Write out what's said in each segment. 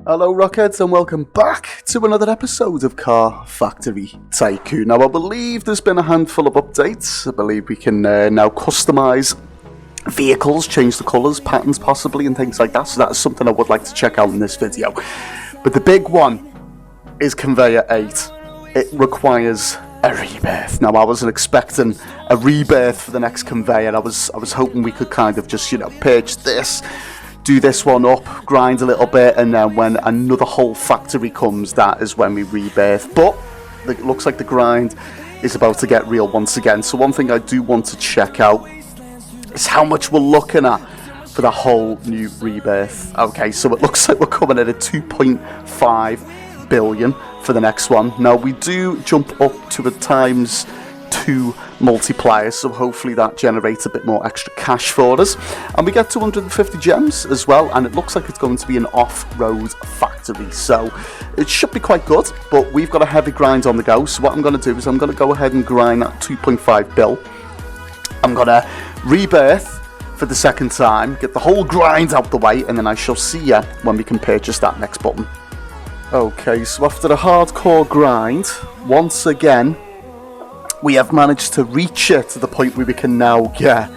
Hello RockHeads and welcome back to another episode of Car Factory Tycoon. Now I believe there's been a handful of updates. I believe we can now customise vehicles, change the colours, patterns possibly and things like that. So that's something I would like to check out in this video. But the big one is Conveyor 8. It requires a rebirth. Now I wasn't expecting a rebirth for the next conveyor. I was hoping we could kind of just, purge this, do this one up, grind a little bit, and then when another whole factory comes, that is when we rebirth. But it looks like the grind is about to get real once again. So one thing I do want to check out is how much we're looking at for the whole new rebirth. Okay, so it looks like we're coming at a 2.5 billion for the next one. Now we do jump up to a ×2 multiplier, so hopefully that generates a bit more extra cash for us, and we get 250 gems as well, and it looks like it's going to be an off-road factory, so it should be quite good. But we've got a heavy grind on the go, so what I'm going to do is I'm going to go ahead and grind that 2.5 bill. I'm going to rebirth for the second time, get the whole grind out the way, and then I shall see you when we can purchase that next button. Okay, so after a hardcore grind, once again we have managed to reach it to the point where we can now get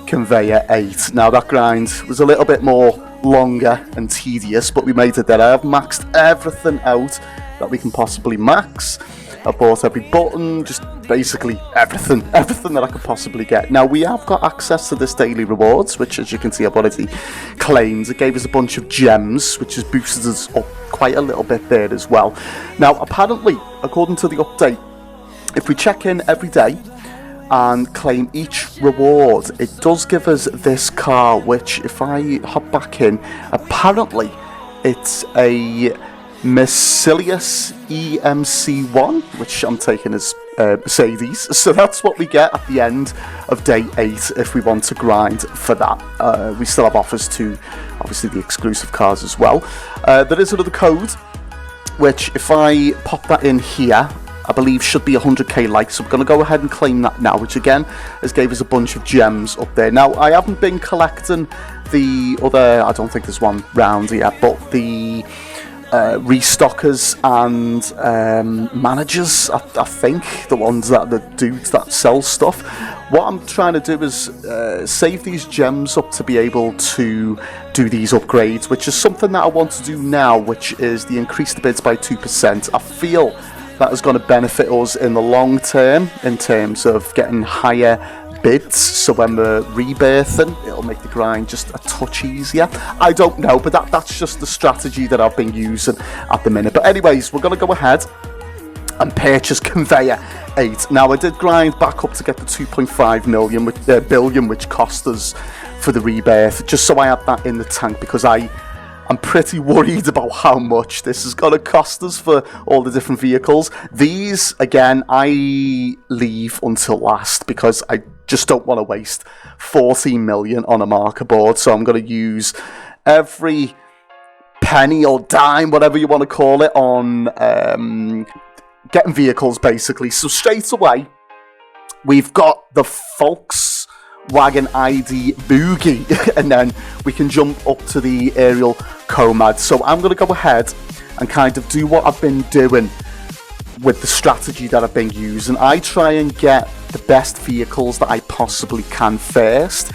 Conveyor 8. Now that grind was a little bit more longer and tedious, but we made it there. I have maxed everything out that we can possibly max. I bought every button, just basically everything that I could possibly get. Now we have got access to this daily rewards, which as you can see I've already claimed. It gave us a bunch of gems, which has boosted us up quite a little bit there as well. Now apparently, according to the update, if we check in every day and claim each reward, it does give us this car, which if I hop back in, apparently it's a Mercedes EMC1, which I'm taking as Mercedes. So that's what we get at the end of day 8 if we want to grind for that. We still have offers to obviously the exclusive cars as well. There is another code, which if I pop that in here, I believe should be 100k likes, so we're going to go ahead and claim that now, which again has gave us a bunch of gems up there. Now I haven't been collecting the other, I don't think there's one round yet, but the restockers and managers, I think, the ones that the dudes that sell stuff. What I'm trying to do is save these gems up to be able to do these upgrades, which is something that I want to do now, which is the increase the bids by 2%. I feel that is going to benefit us in the long term in terms of getting higher bids, so when we're rebirthing it'll make the grind just a touch easier. I don't know, but that's just the strategy that I've been using at the minute. But anyways, we're going to go ahead and purchase Conveyor 8. Now I did grind back up to get the 2.5 billion, which cost us for the rebirth, just so I had that in the tank, because I'm pretty worried about how much this is going to cost us for all the different vehicles. These, again, I leave until last because I just don't want to waste 14 million on a marker board. So I'm going to use every penny or dime, whatever you want to call it, on getting vehicles, basically. So straight away, we've got the Volkswagen ID Boogie, and then we can jump up to the aerial Comad. So I'm going to go ahead and kind of do what I've been doing with the strategy that I've been using. I try and get the best vehicles that I possibly can first,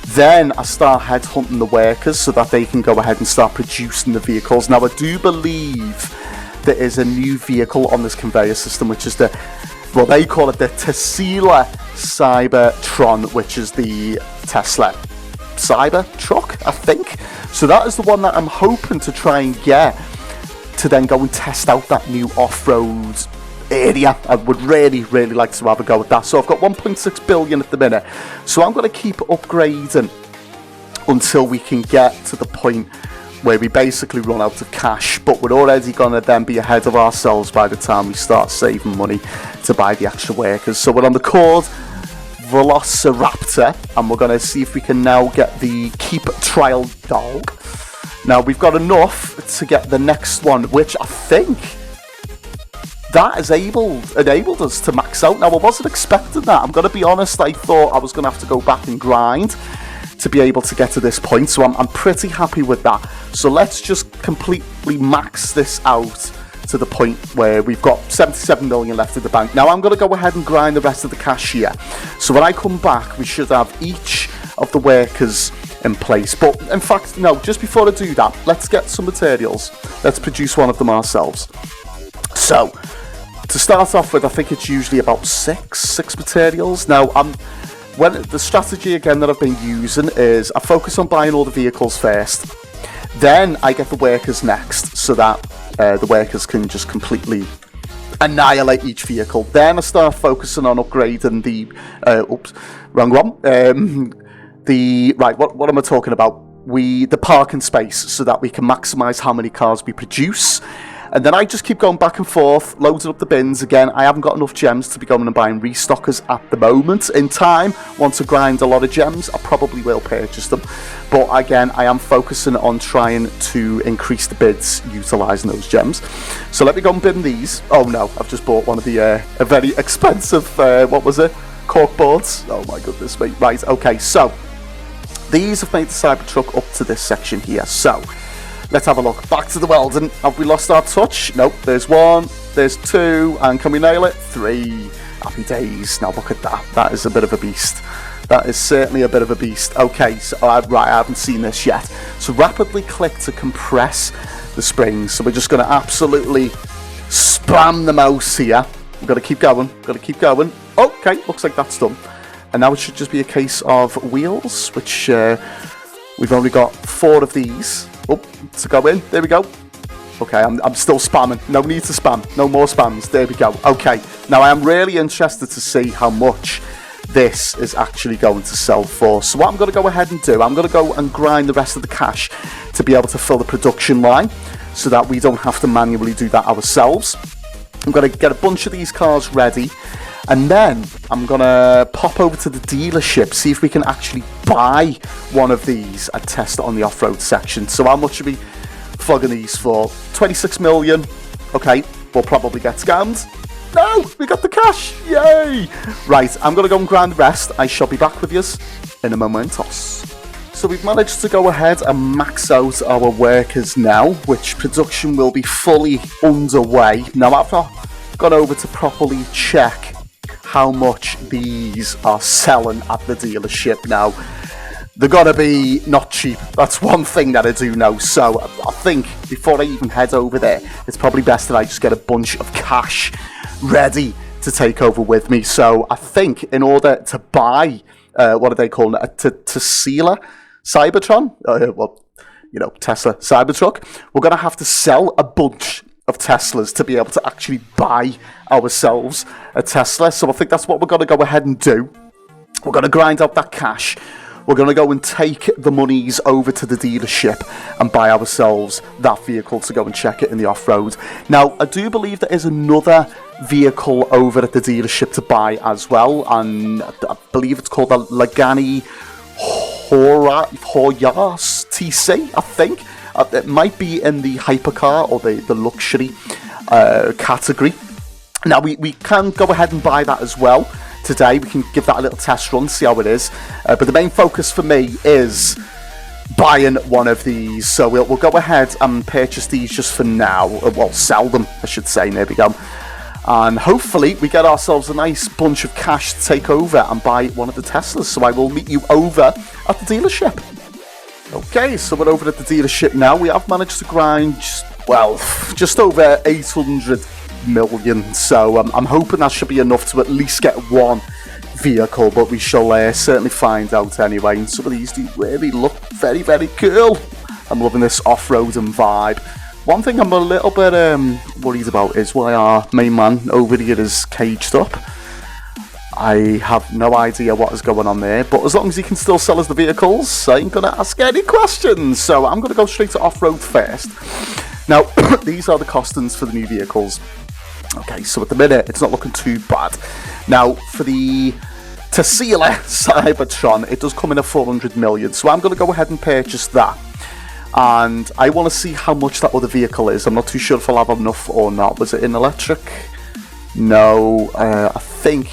then I start headhunting the workers so that they can go ahead and start producing the vehicles. Now I do believe there is a new vehicle on this conveyor system, which is well, they call it the Tesla Cybertron, which is the Tesla Cybertruck, I think. So that is the one that I'm hoping to try and get to then go and test out that new off-road area. I would really like to have a go at that. So I've got 1.6 billion at the minute, so I'm going to keep upgrading until we can get to the point where we basically run out of cash, but we're already going to then be ahead of ourselves by the time we start saving money to buy the extra workers. So we're on the Cord Velociraptor, and we're going to see if we can now get the Keep Trial Dog. Now we've got enough to get the next one, which I think that has enabled us to max out. Now I wasn't expecting that, I'm going to be honest. I thought I was going to have to go back and grind to be able to get to this point, so I'm pretty happy with that. So let's just complete basically max this out to the point where we've got 77 million left in the bank. Now I'm going to go ahead and grind the rest of the cash here. So when I come back, we should have each of the workers in place. But in fact, no, just before I do that, let's get some materials. Let's produce one of them ourselves. So to start off with, I think it's usually about six materials. Now when the strategy again that I've been using is I focus on buying all the vehicles first. Then I get the workers next, so that the workers can just completely annihilate each vehicle. Then I start focusing on upgrading the wrong one. What am I talking about? The parking space, so that we can maximize how many cars we produce. And then I just keep going back and forth, loading up the bins. Again, I haven't got enough gems to be going and buying restockers at the moment. In time, once I grind a lot of gems, I probably will purchase them. But again, I am focusing on trying to increase the bids utilising those gems. So let me go and bin these. Oh no, I've just bought one of the a very expensive, what was it? Cork boards. Oh my goodness me. Right, okay, so these have made the Cybertruck up to this section here. So let's have a look. Back to the welding. Have we lost our touch? Nope. There's one. There's two. And can we nail it? Three. Happy days. Now look at that. That is a bit of a beast. That is certainly a bit of a beast. Okay, so right, I haven't seen this yet. So rapidly click to compress the springs. So we're just going to absolutely spam the mouse here. We've got to keep going. Got to keep going. Okay, looks like that's done. And now it should just be a case of wheels, which we've only got 4 of these. Oh, to go in. There we go. Okay, I'm still spamming. No need to spam. No more spams. There we go. Okay, now I am really interested to see how much this is actually going to sell for. So what I'm going to go ahead and do, I'm going to go and grind the rest of the cash to be able to fill the production line so that we don't have to manually do that ourselves. I'm going to get a bunch of these cars ready. And then I'm going to pop over to the dealership, see if we can actually buy one of these and test it on the off-road section. So how much are we flogging these for? 26 million. Okay, we'll probably get scammed. No, we got the cash. Yay. Right, I'm going to go and grind the rest. I shall be back with you in a momentos. So we've managed to go ahead and max out our workers now, which production will be fully underway. Now I've not gone over to properly check how much these are selling at the dealership now. They're gonna be not cheap. That's one thing that I do know. So I think before I even head over there, it's probably best that I just get a bunch of cash ready to take over with me. So I think in order to buy, what are they calling it? A Tesla Cybertron? Tesla Cybertruck. We're gonna have to sell a bunch of Teslas to be able to actually buy ourselves a Tesla. So I think that's what we're going to go ahead and do. We're going to grind out that cash. We're going to go and take the monies over to the dealership and buy ourselves that vehicle to go and check it in the off-road. Now, I do believe there is another vehicle over at the dealership to buy as well, and I believe it's called the Lagani Hoyas TC, I think. It might be in the hypercar or the luxury category. Now, we can go ahead and buy that as well today. We can give that a little test run, see how it is. But the main focus for me is buying one of these. So we'll go ahead and purchase these just for now. Well, sell them, I should say. There we go. And hopefully we get ourselves a nice bunch of cash to take over and buy one of the Teslas. So I will meet you over at the dealership. Okay, so we're over at the dealership now. We have managed to grind, just over 800 million. So I'm hoping that should be enough to at least get one vehicle, but we shall certainly find out anyway. And some of these do really look very, very cool. I'm loving this off-roading vibe. One thing I'm a little bit worried about is why our main man over here is caged up. I have no idea what is going on there, but as long as he can still sell us the vehicles, I ain't going to ask any questions. So I'm going to go straight to off-road first. Now, these are the costings for the new vehicles. Okay, so at the minute, it's not looking too bad. Now, for the Tesla Cybertron, it does come in at 400 million. So I'm going to go ahead and purchase that. And I want to see how much that other vehicle is. I'm not too sure if I'll have enough or not. Was it in electric? No, I think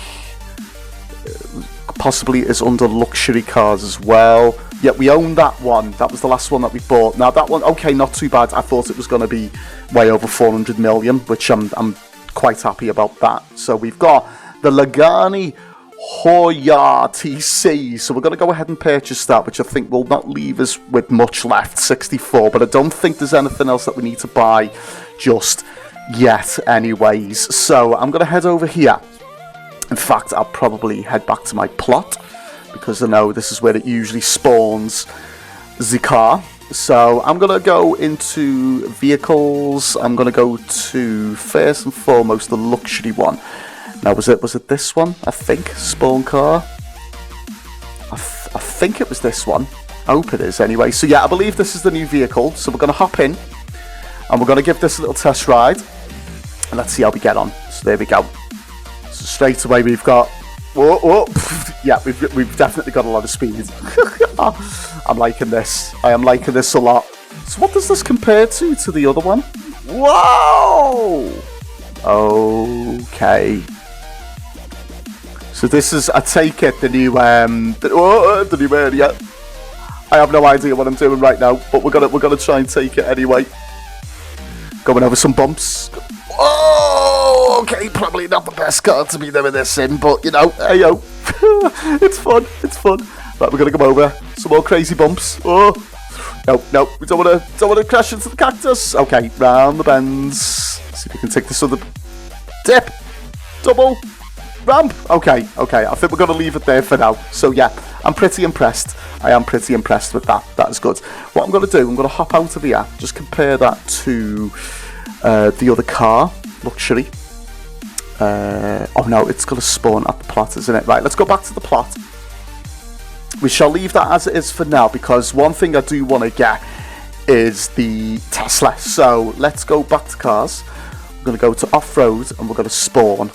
possibly is under luxury cars as well. Yeah, we own that one. That was the last one that we bought. Now that one, okay, not too bad. I thought it was going to be way over 400 million, which I'm quite happy about that. So we've got the Lagani Hoya TC. So we're going to go ahead and purchase that, which I think will not leave us with much left, 64. But I don't think there's anything else that we need to buy just yet anyways. So I'm going to head over here. In fact, I'll probably head back to my plot, because I know this is where it usually spawns the car. So I'm going to go into vehicles. I'm going to go to, first and foremost, the luxury one. Now, was it this one? I think, spawn car. I think it was this one. I hope it is anyway. So yeah, I believe this is the new vehicle. So we're going to hop in, and we're going to give this a little test ride. And let's see how we get on. So there we go. So straight away we've got... Whoa. Yeah, we've definitely got a lot of speed. I'm liking this. I am liking this a lot. So what does this compare to the other one? Whoa! Okay. So this is, I take it, the new area. I have no idea what I'm doing right now, but we're gonna try and take it anyway. Going over some bumps. Oh, okay, probably not the best car to be doing this in, but you know, hey yo, it's fun. Right, we're gonna come over some more crazy bumps. Oh, no, we don't wanna crash into the cactus. Okay, round the bends. See if we can take this other dip, double ramp. Okay. I think we're gonna leave it there for now. So yeah, I'm pretty impressed. I am pretty impressed with that. That is good. What I'm gonna do, I'm gonna hop out of here, just compare that to the other car, luxury. Oh no, it's going to spawn at the plot, isn't it? Right, let's go back to the plot. We shall leave that as it is for now, because one thing I do want to get is the Tesla. So let's go back to cars. We're going to go to off-road, and we're going to spawn.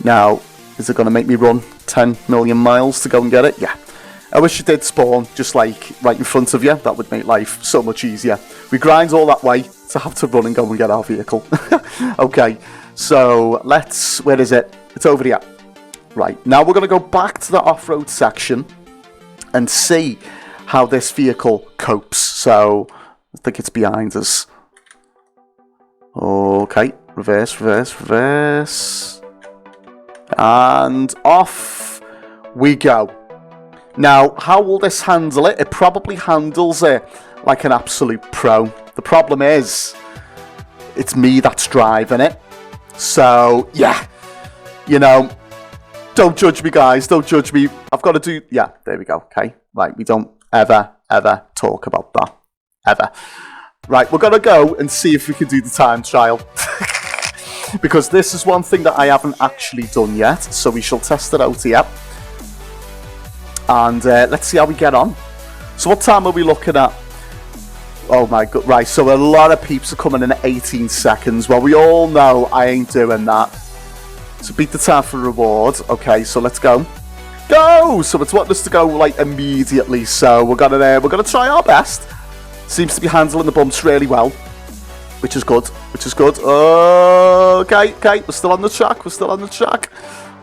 Now, is it going to make me run 10 million miles to go and get it? Yeah. I wish it did spawn just like right in front of you. That would make life so much easier. We grind all that way to have to run and go and get our vehicle. Okay, so let's, where is it? It's over here. Right, now we're going to go back to the off-road section and see how this vehicle copes. So I think it's behind us. Okay, reverse. And off we go. Now, how will this handle it? It probably handles it like an absolute pro. The problem is, it's me that's driving it. So, yeah, you know, don't judge me, guys. Don't judge me. I've got to do... Yeah, there we go. Okay, right. We don't ever talk about that. Ever. Right, we're going to go and see if we can do the time trial. Because this is one thing that I haven't actually done yet. So we shall test it out here. And let's see how we get on. So what time are we looking at? Oh my god, right, so a lot of peeps are coming in at 18 seconds. Well, we all know I ain't doing that. So beat the time for reward. Okay, so let's go. Go! So it's wanting us to go, like, immediately. So we're gonna try our best. Seems to be handling the bumps really well. Which is good. Okay, we're still on the track.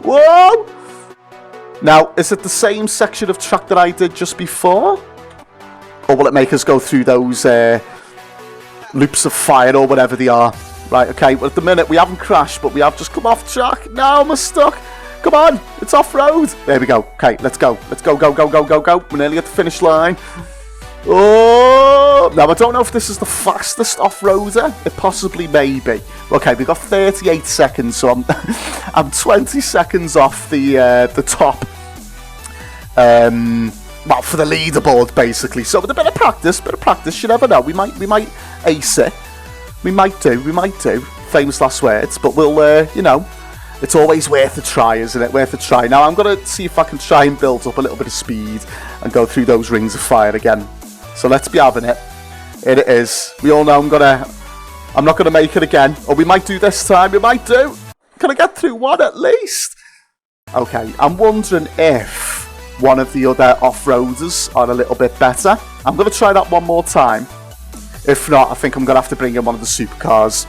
Whoa! Now, is it the same section of track that I did just before? Or will it make us go through those loops of fire or whatever they are? Right, okay, well at the minute we haven't crashed, but we have just come off track. Now I'm stuck. Come on, it's off-road. There we go. Okay, let's go. Go. We're nearly at the finish line. Oh, now I don't know if this is the fastest off-roader. It possibly may be. Okay, we've got 38 seconds, so I'm 20 seconds off the top. Well, for the leaderboard, basically. So with a bit of practice, you never know. We might ace it. We might do. Famous last words, but we'll, you know, it's always worth a try, isn't it? Worth a try. Now I'm gonna see if I can try and build up a little bit of speed and go through those rings of fire again. So let's be having it. Here it is. We all know I'm not gonna make it again. Or we might do this time. We might do. Can I get through one at least? Okay, I'm wondering if one of the other off-roaders are a little bit better. I'm gonna try that one more time. If not, I think I'm gonna have to bring in one of the supercars.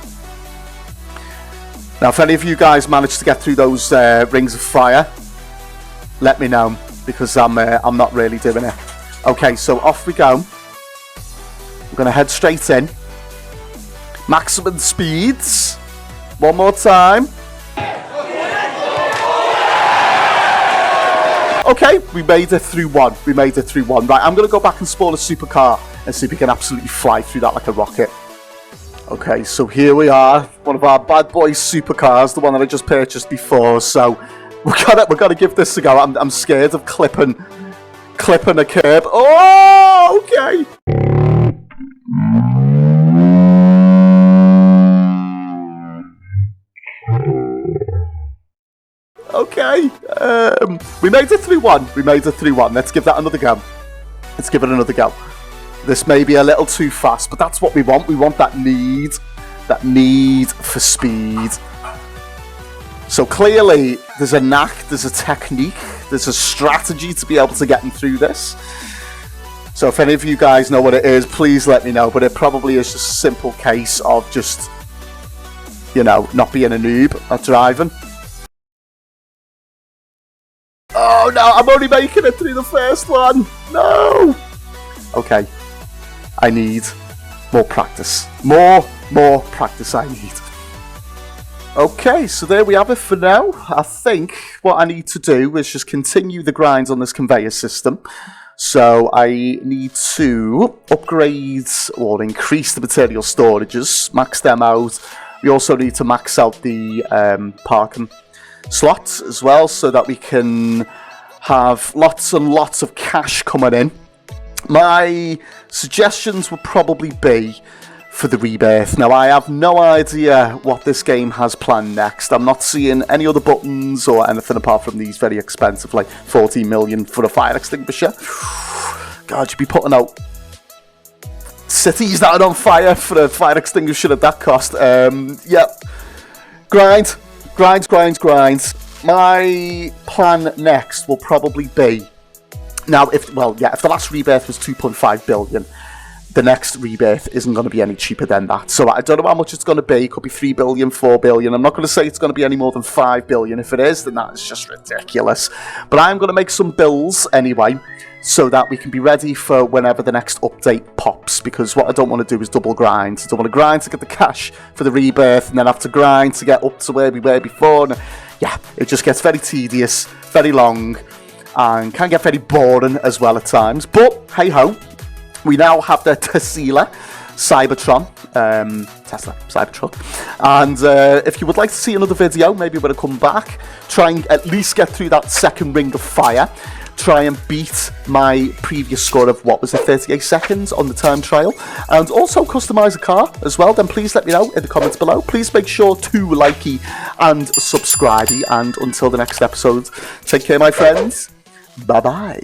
Now, if any of you guys manage to get through those rings of fire, let me know, because I'm not really doing it. Okay, so off we go. We're going to head straight in. Maximum speeds. One more time. Okay, we made it through one. Right, I'm going to go back and spawn a supercar and see if we can absolutely fly through that like a rocket. Okay, so here we are. One of our bad boy supercars, the one that I just purchased before. So we're gonna give this a go. I'm scared of clipping a curb. Oh, okay. Okay, we made it through one. Let's give that another go. Let's give it another go. This may be a little too fast, but that's what we want. We want that need for speed. So clearly, there's a knack, there's a technique, there's a strategy to be able to get them through this. So if any of you guys know what it is, please let me know. But it probably is just a simple case of just, you know, not being a noob at driving. Oh no, I'm only making it through the first one. No. Okay. I need more practice. More practice I need. Okay, so there we have it for now. I think what I need to do is just continue the grind on this conveyor system. So I need to upgrade or increase the material storages, max them out. We also need to max out the parking slots as well, so that we can have lots and lots of cash coming in. My suggestions would probably be for the rebirth. Now, I have no idea what this game has planned next. I'm not seeing any other buttons or anything apart from these very expensive, like 14 million for a fire extinguisher. God, you'd be putting out cities that are on fire for a fire extinguisher at that cost. Yeah, grind. My plan next will probably be, now, if the last rebirth was 2.5 billion, the next rebirth isn't going to be any cheaper than that. So I don't know how much it's going to be. It could be 3 billion, 4 billion. I'm not going to say it's going to be any more than 5 billion. If it is, then that's just ridiculous. But I'm going to make some bills anyway, so that we can be ready for whenever the next update pops. Because what I don't want to do is double grind. I don't want to grind to get the cash for the rebirth, and then have to grind to get up to where we were before. And yeah, it just gets very tedious, very long, and can get very boring as well at times. But hey ho. We now have the Tesla Cybertron, Tesla Cybertron, and if you would like to see another video, maybe when I come back, try and at least get through that second ring of fire, try and beat my previous score of, what was it, 38 seconds on the time trial, and also customise a car as well, then please let me know in the comments below. Please make sure to likey and subscribe, and until the next episode, take care my friends, bye bye.